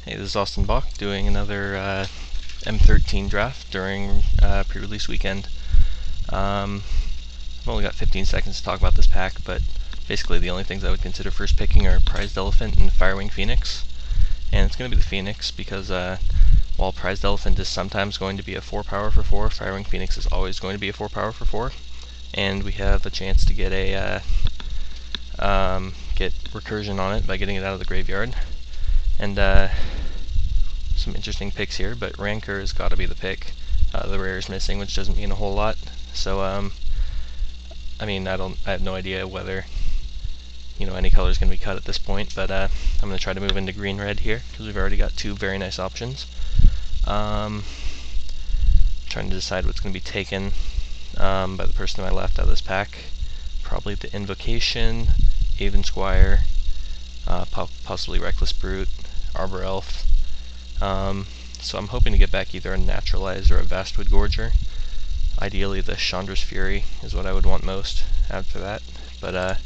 Hey, this is Austin Bach doing another M13 draft during pre-release weekend. I've only got 15 seconds to talk about this pack, but basically the only things I would consider first picking are Prized Elephant and Firewing Phoenix. And it's going to be the Phoenix because while Prized Elephant is sometimes going to be a 4 power for 4, Firewing Phoenix is always going to be a 4 power for 4. And we have a chance to get a get recursion on it by getting it out of the graveyard. And some interesting picks here, but Rancor has got to be the pick. The rare is missing, which doesn't mean a whole lot. So I mean, I have no idea whether any color is going to be cut at this point, but I'm going to try to move into green-red here because we've already got two very nice options. Trying to decide what's going to be taken by the person to my left out of this pack. Probably the Invocation, Aven Squire, possibly Reckless Brute, Arbor Elf. So I'm hoping to get back either a Naturalize or a Vastwood Gorger. Ideally the Chandra's Fury is what I would want most after that, but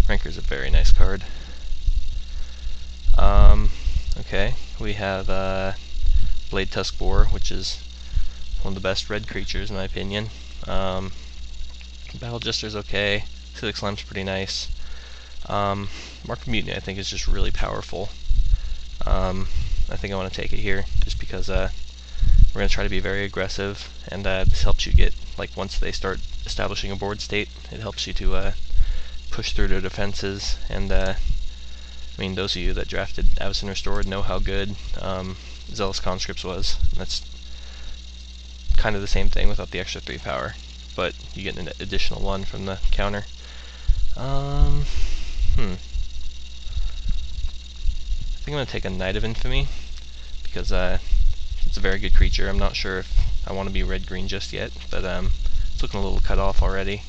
Rancor's a very nice card. Okay, we have Blade Tusk Boar, which is one of the best red creatures in my opinion. Battle Jester's okay, Acidic Slime's pretty nice. Mark of Mutiny I think is just really powerful. I think I want to take it here just because we're going to try to be very aggressive, and this helps you get, like, once they start establishing a board state, it helps you to push through their defenses. And I mean, those of you that drafted Avacyn Restored know how good Zealous Conscripts was. And that's kind of the same thing without the extra 3 power, but you get an additional 1 from the counter. I think I'm going to take a Knight of Infamy because it's a very good creature. I'm not sure if I want to be red-green just yet, but it's looking a little cut off already.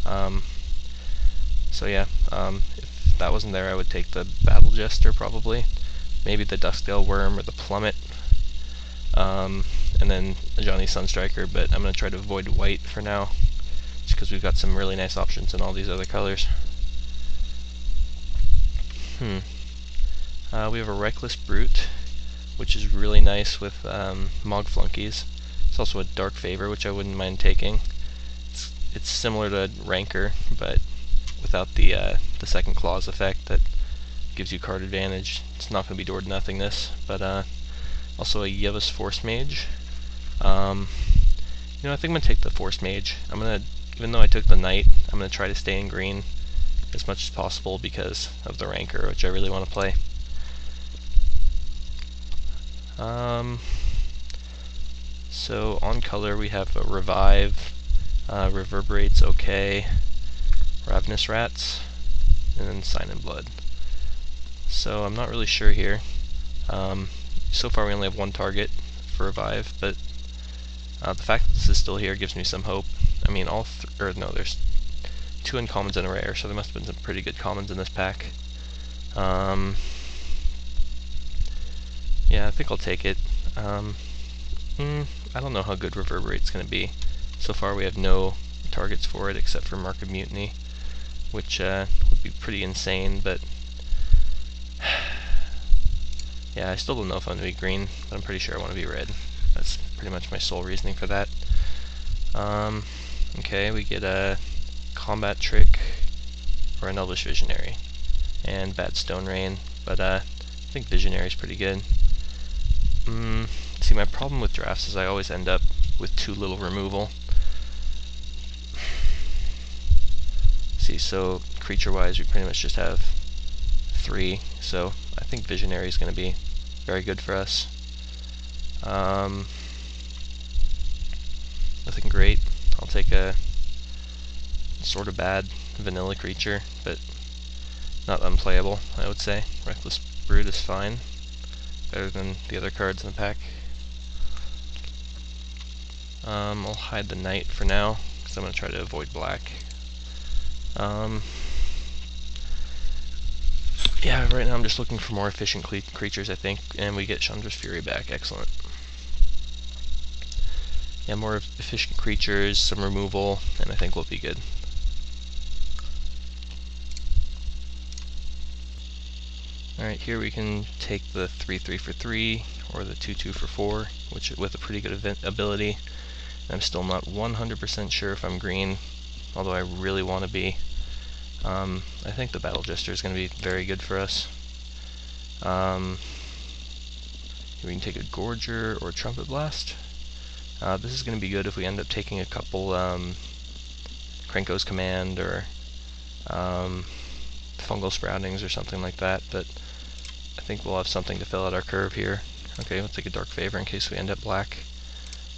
So yeah, if that wasn't there, I would take the Battle Jester probably, maybe the Duskdale Worm or the Plummet, and then a Johnny Sunstriker, but I'm going to try to avoid white for now, just because we've got some really nice options in all these other colors. We have a Reckless Brute, which is really nice with Mog Flunkies. It's also a Dark Favor, which I wouldn't mind taking. It's similar to Rancor, but without the second clause effect that gives you card advantage. It's not going to be door to nothingness, but also a Yevus Force Mage. I think I'm going to take the Force Mage. Even though I took the Knight, I'm going to try to stay in green as much as possible because of the Rancor, which I really want to play. So on color we have a Revive, Reverberate's okay, Ravenous Rats, and then Sign in Blood. So I'm not really sure here. So far we only have one target for Revive, but the fact that this is still here gives me some hope. I mean, there's 2 uncommons and a rare, so there must have been some pretty good commons in this pack. Yeah, I think I'll take it. I don't know how good Reverberate's going to be. So far we have no targets for it except for Mark of Mutiny, which would be pretty insane, but yeah, I still don't know if I'm going to be green, but I'm pretty sure I want to be red. That's pretty much my sole reasoning for that. Okay, we get a Combat Trick or an Elvish Visionary, and Bad Stone Rain, but I think Visionary is pretty good. See, my problem with drafts is I always end up with too little removal. See, so creature-wise, we pretty much just have 3, so I think Visionary is going to be very good for us. Nothing great. I'll take a sort of bad vanilla creature, but not unplayable, I would say. Reckless Brute is fine. Better than the other cards in the pack. I'll hide the Knight for now, because I'm going to try to avoid black. Yeah, right now I'm just looking for more efficient creatures, I think, and we get Chandra's Fury back. Excellent. Yeah, more efficient creatures, some removal, and I think we'll be good. Alright, here we can take the 3-3 for 3 or the 2-2 for 4, which with a pretty good ability. I'm still not 100% sure if I'm green, although I really want to be. I think the Battle Jester is going to be very good for us. We can take a Gorger or a Trumpet Blast. This is going to be good if we end up taking a couple Krenko's Command or Fungal Sproutings or something like that, but I think we'll have something to fill out our curve here. Okay, we'll take a Dark Favor in case we end up black.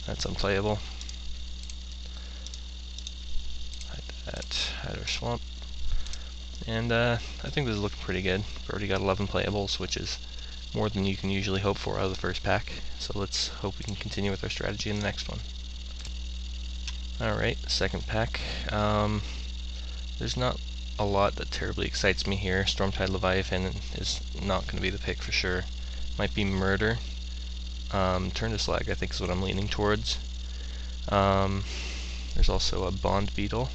That's unplayable. Hide that, hide our Swamp. And I think this is looking pretty good. We've already got 11 playables, which is more than you can usually hope for out of the first pack. So let's hope we can continue with our strategy in the next one. Alright, second pack. There's not a lot that terribly excites me here. Stormtide Leviathan is not going to be the pick for sure. Might be Murder. Turn to Slag I think is what I'm leaning towards. There's also a Bond Beetle.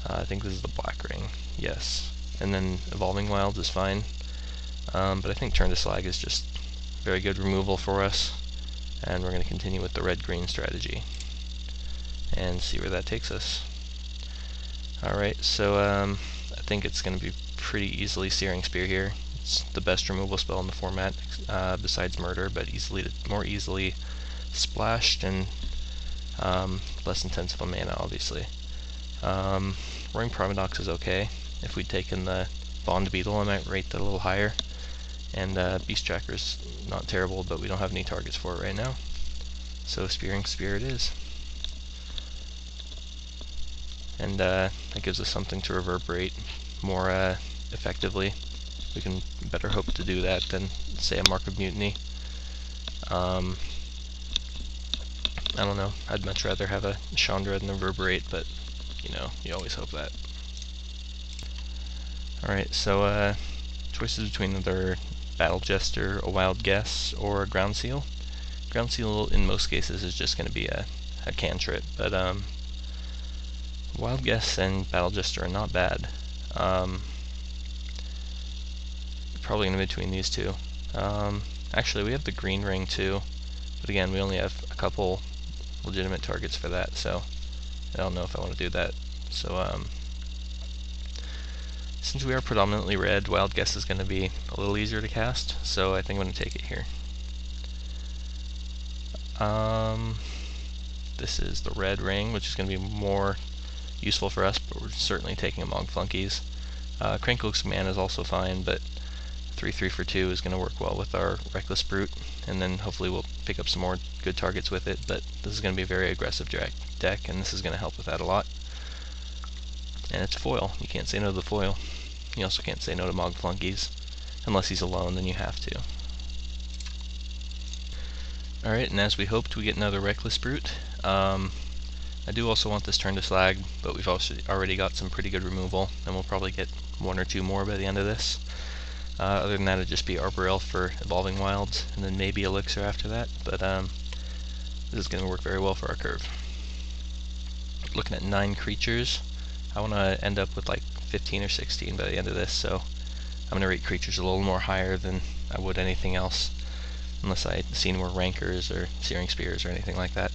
I think this is the Black Ring. Yes. And then Evolving Wilds is fine. But I think Turn to Slag is just very good removal for us. And we're going to continue with the red-green strategy. And see where that takes us. Alright, so I think it's going to be pretty easily Searing Spear here. It's the best removal spell in the format, besides Murder, but more easily splashed and less intensive on mana, obviously. Roaring Promedox is okay. If we'd taken the Bond Beetle, I might rate that a little higher. And Beast Tracker's not terrible, but we don't have any targets for it right now. So Searing Spear it is. And that gives us something to reverberate more effectively. We can better hope to do that than, say, a Mark of Mutiny. I don't know. I'd much rather have a Chandra than a Reverberate, but, you know, you always hope that. Alright, so choices between either Battle Jester, a Wild Guess, or a Ground Seal. Ground Seal, in most cases, is just going to be a cantrip, but Wild Guess and Battle Jester are not bad. Probably in between these two. Actually, we have the Green Ring too, but again, we only have a couple legitimate targets for that, so I don't know if I want to do that. So, since we are predominantly red, Wild Guess is going to be a little easier to cast, so I think I'm going to take it here. This is the Red Ring, which is going to be more useful for us, but we're certainly taking Among Flunkies. Krenko's Command is also fine, but 3-3 for 2 is going to work well with our Reckless Brute, and then hopefully we'll pick up some more good targets with it, but this is going to be a very aggressive deck, and this is going to help with that a lot. And it's foil. You can't say no to the foil. You also can't say no to Mog Flunkies. Unless he's alone, then you have to. Alright, and as we hoped, we get another Reckless Brute. I do also want this Turn to Slag, but we've also already got some pretty good removal, and we'll probably get one or two more by the end of this. Other than that, it'd just be Arbor Elf for Evolving Wilds, and then maybe Elixir after that, but this is going to work very well for our curve. Looking at 9 creatures, I want to end up with like 15 or 16 by the end of this, so I'm going to rate creatures a little more higher than I would anything else, unless I see any more Rankers or Searing Spears or anything like that.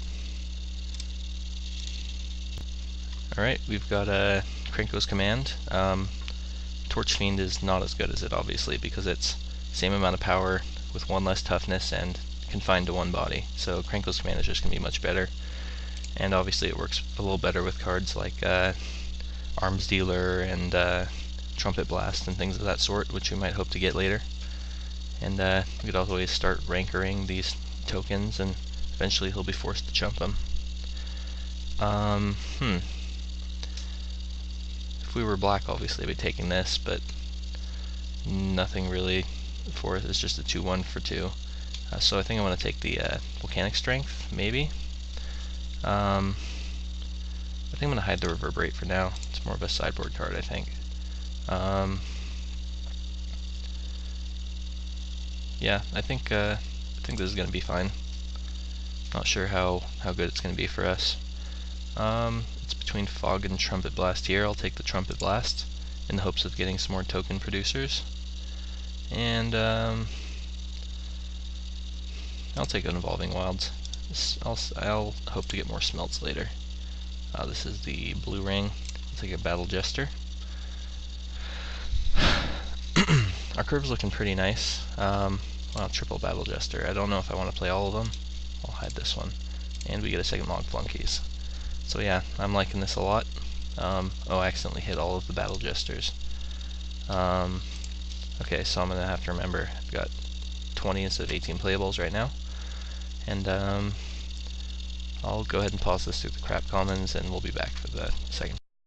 Alright, we've got Krenko's Command. Torch Fiend is not as good as it, obviously, because it's same amount of power with 1 less toughness and confined to 1 body. So Krenko's Command is just going to be much better. And obviously it works a little better with cards like Arms Dealer and Trumpet Blast and things of that sort, which we might hope to get later. And we could always start rankering these tokens, and eventually he'll be forced to chump them. If we were black, obviously I'd be taking this, but nothing really for it. It's just a 2-1 for 2. So I think I want to take the Volcanic Strength, maybe. I think I'm going to hide the Reverberate for now. It's more of a sideboard card, I think. Yeah, I think this is going to be fine. Not sure how good it's going to be for us. It's between Fog and Trumpet Blast here. I'll take the Trumpet Blast in the hopes of getting some more token producers. And I'll take an Evolving Wilds. I'll hope to get more smelts later. This is the blue ring. I'll take a Battle Jester. Our curve's looking pretty nice. Well, triple Battle Jester. I don't know if I want to play all of them. I'll hide this one. And we get a second Log Flunkies. So yeah, I'm liking this a lot. Oh, I accidentally hit all of the Battle Jesters. Okay, so I'm going to have to remember I've got 20 instead of 18 playables right now. And I'll go ahead and pause this through the crap commons, and we'll be back for the second.